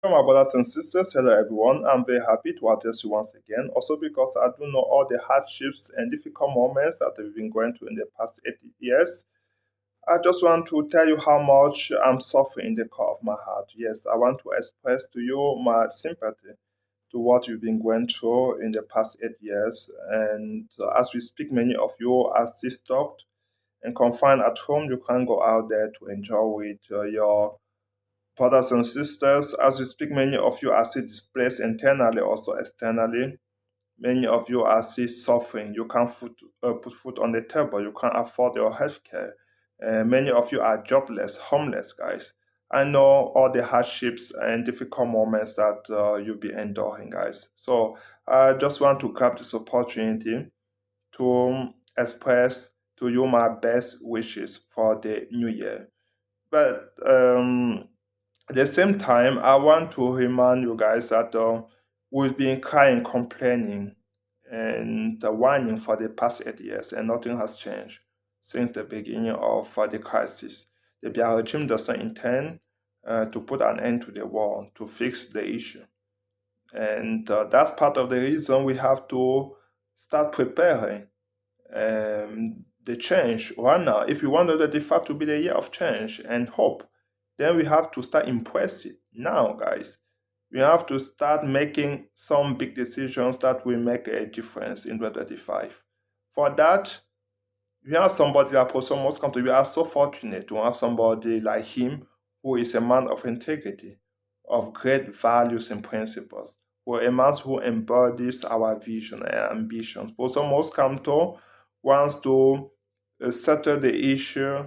Hello, my brothers and sisters. Hello, everyone. I'm very happy to address you once again. Also, because I do know all the hardships and difficult moments that we've been going through in the past 80 years. I just want to tell you how much I'm suffering in the core of my heart. Yes, I want to express to you my sympathy to what you've been going through in the past 8 years. And as we speak, many of you are still stuck and confined at home. You can't go out there to enjoy with your brothers and sisters. As we speak, many of you are still displaced internally, also externally. Many of you are still suffering. You can't put food on the table. You can't afford your health care. Many of you are jobless, homeless, guys. I know all the hardships and difficult moments that you'll be enduring, guys. So I just want to grab this opportunity to express to you my best wishes for the new year. But at the same time, I want to remind you guys that we've been crying, complaining, and whining for the past 8 years, and nothing has changed since the beginning of the crisis. The Biya regime doesn't intend to put an end to the war, to fix the issue. And that's part of the reason we have to start preparing the change right now. If we want 2025 to be the year of change and hope, then we have to start impressing now, guys. We have to start making some big decisions that will make a difference in 2025. For that, we have somebody like Professor Maurice Kamto. We are so fortunate to have somebody like him who is a man of integrity, of great values and principles, who a man who embodies our vision and ambitions. Professor Maurice Kamto wants to settle the issue,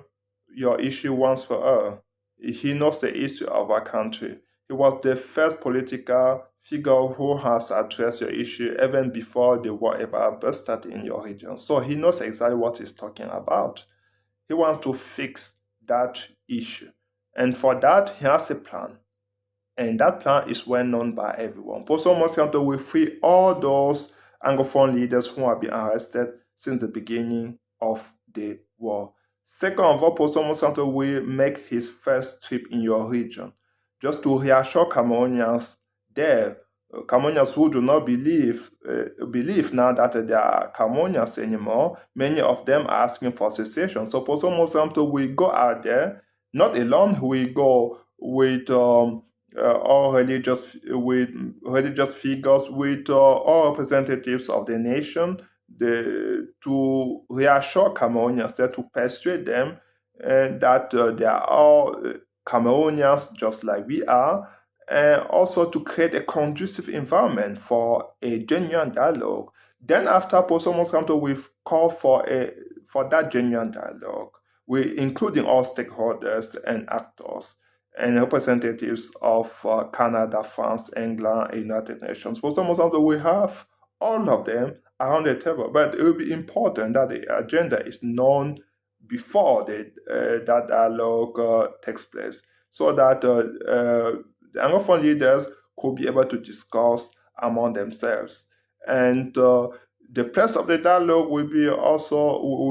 your issue once for all. He knows the issue of our country. He was the first political figure who has addressed your issue even before the war ever burst in your region. So he knows exactly what he's talking about. He wants to fix that issue. And for that, he has a plan. And that plan is well known by everyone. Professor Moscato will free all those Anglophone leaders who have been arrested since the beginning of the war. Second of all, Professor Moscato will make his first trip in your region just to reassure Cameroonians there. Cameroonians who do not believe now that they are Cameroonians anymore. Many of them are asking for cessation. So Professor Moscato will go out there, not alone. He will go with all religious figures, with all representatives of the nation, to reassure Cameroonians, to persuade them that they are all Cameroonians just like we are, and also to create a conducive environment for a genuine dialogue. Then after post-Thomas Kamto, we've called for that genuine dialogue, including all stakeholders and actors and representatives of Canada, France, England, and United Nations. For some of them, we have all of them around the table, but it will be important that the agenda is known before that dialogue takes place, so that the Anglophone leaders could be able to discuss among themselves. And the place of the dialogue will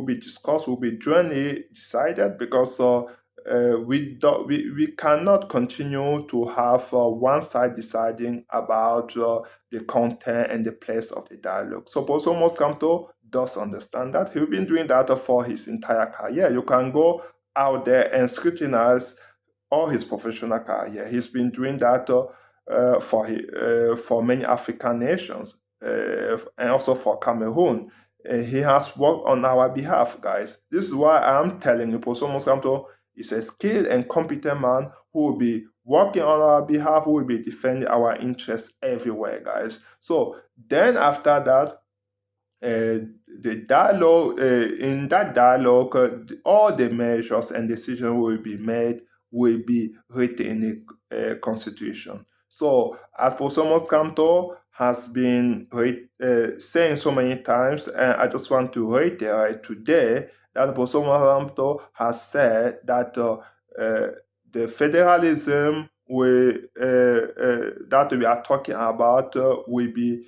be discussed, will be jointly decided, because we cannot continue to have one side deciding about the content and the place of the dialogue. So Professor Moskamto does understand that. He's been doing that for his entire career. You can go out there and scrutinize all his professional career. He's been doing that for many African nations and also for Cameroon. He has worked on our behalf, guys. This is why I'm telling you, Professor Moskamto is a skilled and competent man who will be working on our behalf, who will be defending our interests everywhere, guys. So then after that, the dialogue, in that dialogue, all the measures and decisions will be made, will be written in the constitution. So, as Professor Moskamto has been saying so many times, and I just want to reiterate today that Professor Moskamto has said that the federalism that we are talking about will be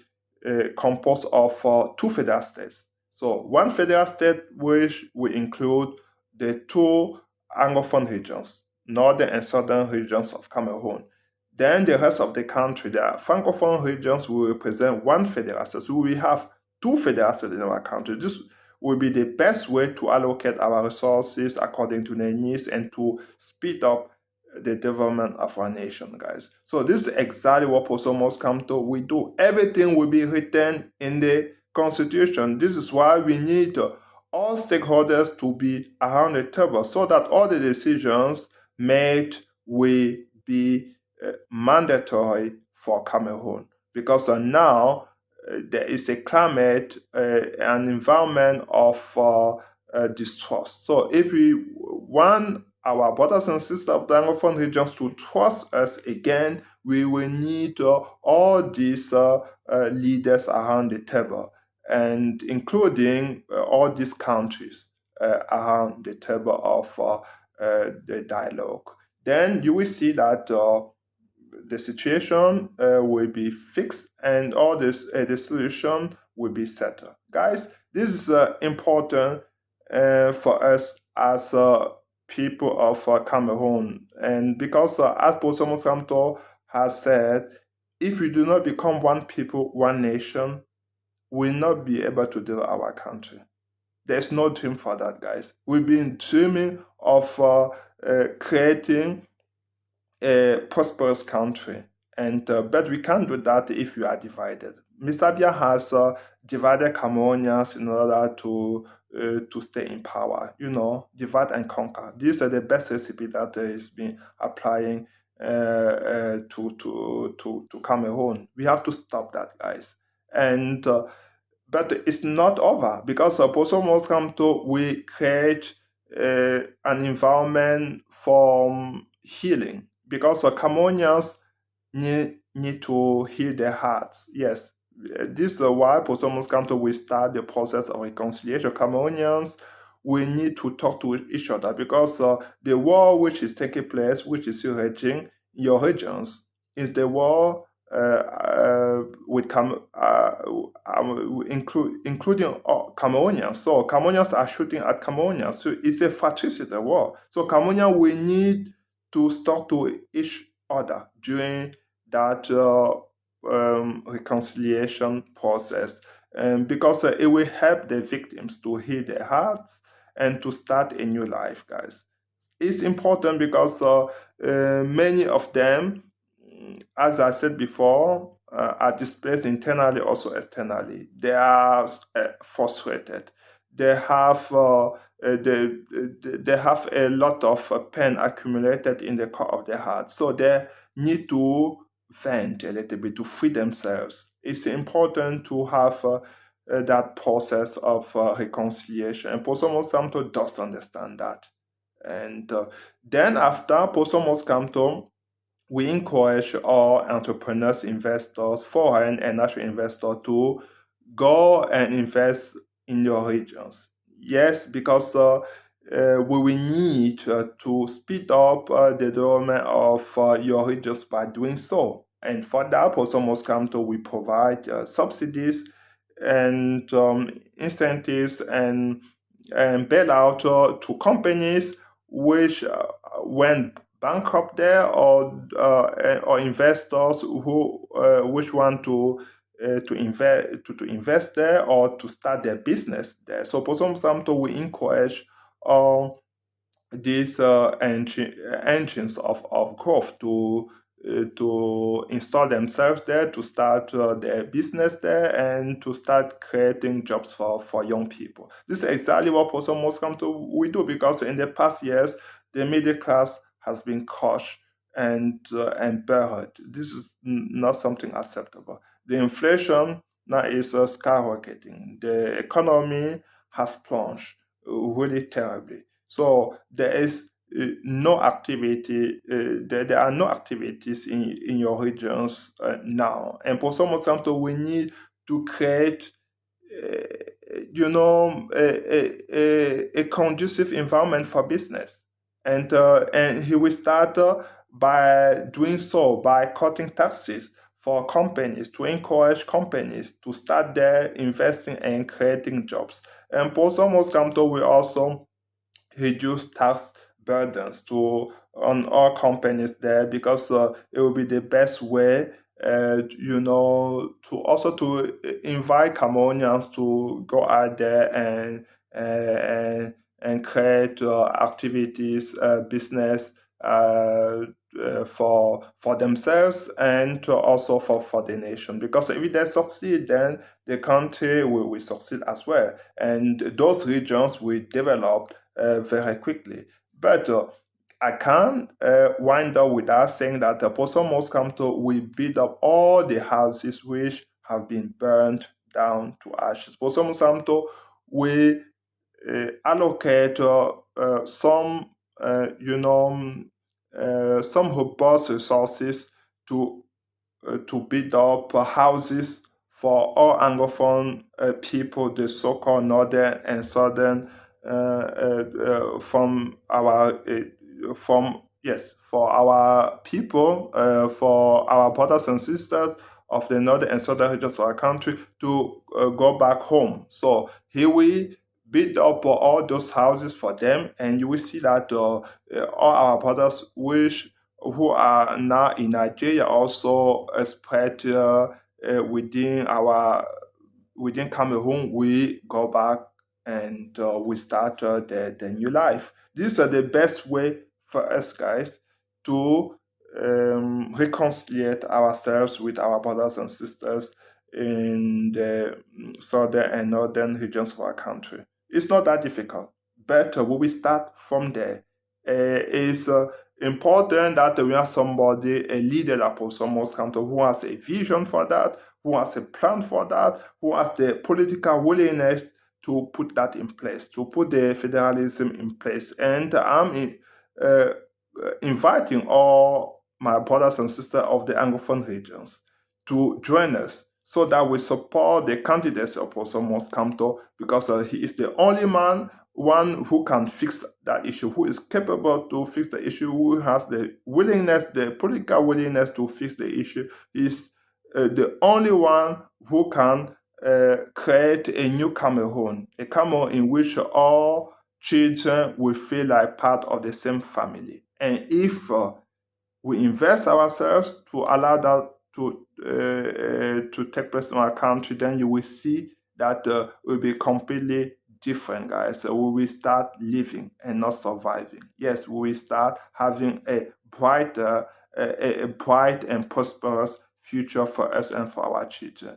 composed of two federal states. So one federal state which will include the two Anglophone regions, northern and southern regions of Cameroon. Then the rest of the country, the Francophone regions will represent one federal state. So we have two federal states in our country. This will be the best way to allocate our resources according to their needs and to speed up the development of our nation, guys. So this is exactly what Maurice Kamto will do. Everything will be written in the constitution. This is why we need all stakeholders to be around the table so that all the decisions made will be mandatory for Cameroon. Because now there is a climate, an environment of distrust. So if we want our brothers and sisters of the Anglophone regions to trust us again, we will need all these leaders around the table, and including all these countries around the table of the dialogue. Then you will see that the situation will be fixed and all this the solution will be settled. Guys, this is important for us as people of Cameroon, and because as Maurice Kamto has said, if we do not become one people, one nation, we'll not be able to develop our country. There's no dream for that, guys. We've been dreaming of creating a prosperous country, and but we can't do that if we are divided. Mr. Biya has divided Cameroonians in order to stay in power. You know, divide and conquer. These are the best recipe that is being applying to Cameroon. We have to stop that, guys. And but it's not over, because Maurice Kamto will create an environment for healing, because Cameroonians need to heal their hearts. Yes, this is why Maurice Kamto will start the process of reconciliation. Cameroonians will need to talk to each other, because the war which is taking place, which is still raging in your regions, is the war including Cameroonians. So Cameroonians are shooting at Cameroonians. So it's a fratricide war. So Cameroonians will need to talk to each other during that reconciliation process, because it will help the victims to heal their hearts and to start a new life, guys. It's important because many of them, as I said before, are displaced internally, also externally. They are frustrated. They have they have a lot of pain accumulated in the core of their heart. So they need to vent a little bit to free themselves. It's important to have that process of reconciliation. And Maurice Kamto does understand that. And then after Maurice Kamto, we encourage all entrepreneurs, investors, foreign and national investors to go and invest in your regions. Yes, because we will need to speed up the development of your regions by doing so. And for that, Maurice Kamto will provide subsidies and incentives and bailout to companies which went bankrupt there, or investors who which want to invest there or to start their business there. So Maurice Kamto will encourage these engines of growth to install themselves there, to start their business there, and to start creating jobs for young people. This is exactly what Maurice Kamto will do, because in the past years, the middle class has been crushed and buried. This is not something acceptable. The inflation now is skyrocketing. The economy has plunged really terribly. So there is no activity. There are no activities in your regions now. And for some example, we need to create, a conducive environment for business. And he will start by doing so by cutting taxes for companies, to encourage companies to start there investing and creating jobs. And Maurice Kamto will also reduce tax burdens to on all companies there, because it will be the best way, to also to invite Cameroonians to go out there and create activities, business, for themselves, and also for the nation. Because if they succeed, then the country will succeed as well, and those regions will develop very quickly. But I can't wind up without saying that the Apostle Maurice Kamto will build up all the houses which have been burned down to ashes. Apostle Maurice Kamto will allocate some, some robust resources to build up houses for all Anglophone people, the so-called northern and southern, from our for our people, for our brothers and sisters of the northern and southern regions of our country to go back home. So here we build up all those houses for them, and you will see that all our brothers who are now in Nigeria also spread within Cameroon. We go back and we start the new life. These are the best way for us guys to reconcile ourselves with our brothers and sisters in the southern and northern regions of our country. It's not that difficult, but we will start from there. It's important that we have somebody, a leader like Apostle Maurice Kamto, who has a vision for that, who has a plan for that, who has the political willingness to put that in place, to put the federalism in place. And I'm inviting all my brothers and sisters of the Anglophone regions to join us so that we support the candidacy of Apostle Maurice Kamto, because he is the only one who can fix that issue, who is capable to fix the issue, who has the willingness, the political willingness to fix the issue. Is the only one who can create a new Cameroon, a Cameroon in which all children will feel like part of the same family. And if we invest ourselves to allow that to take place in our country, then you will see that it will be completely different, guys. So we will start living and not surviving. Yes, we will start having a bright and prosperous future for us and for our children.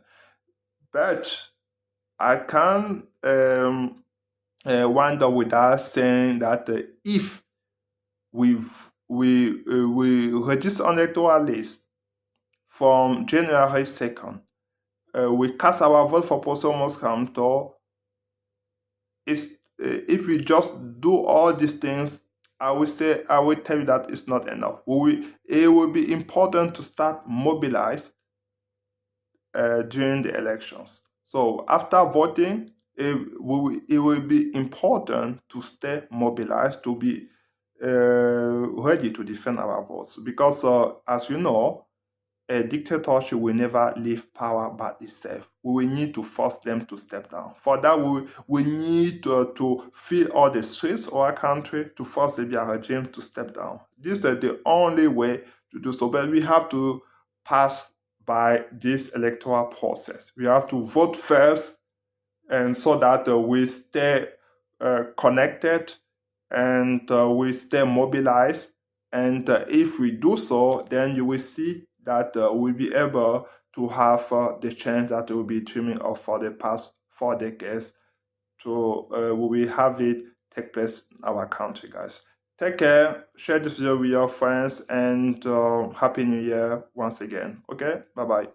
But I can't wind up without saying that if we register on the electoral list from January 2nd, we cast our vote for Apostle Maurice Kamto. If we just do all these things, I will tell you that it's not enough. It will be important to start mobilize during the elections. So after voting, it will be important to stay mobilized, to be ready to defend our votes, because as you know, a dictatorship will never leave power by itself. We will need to force them to step down. For that, we need to fill all the streets of our country to force the Libya regime to step down. This is the only way to do so. But we have to pass by this electoral process. We have to vote first, and so that we stay connected, and we stay mobilized. And if we do so, then you will see that we'll be able to have the change that we'll be dreaming of for the past 4 decades. We will have it take place in our country, guys. Take care, share this video with your friends, and Happy New Year once again. Okay, bye-bye.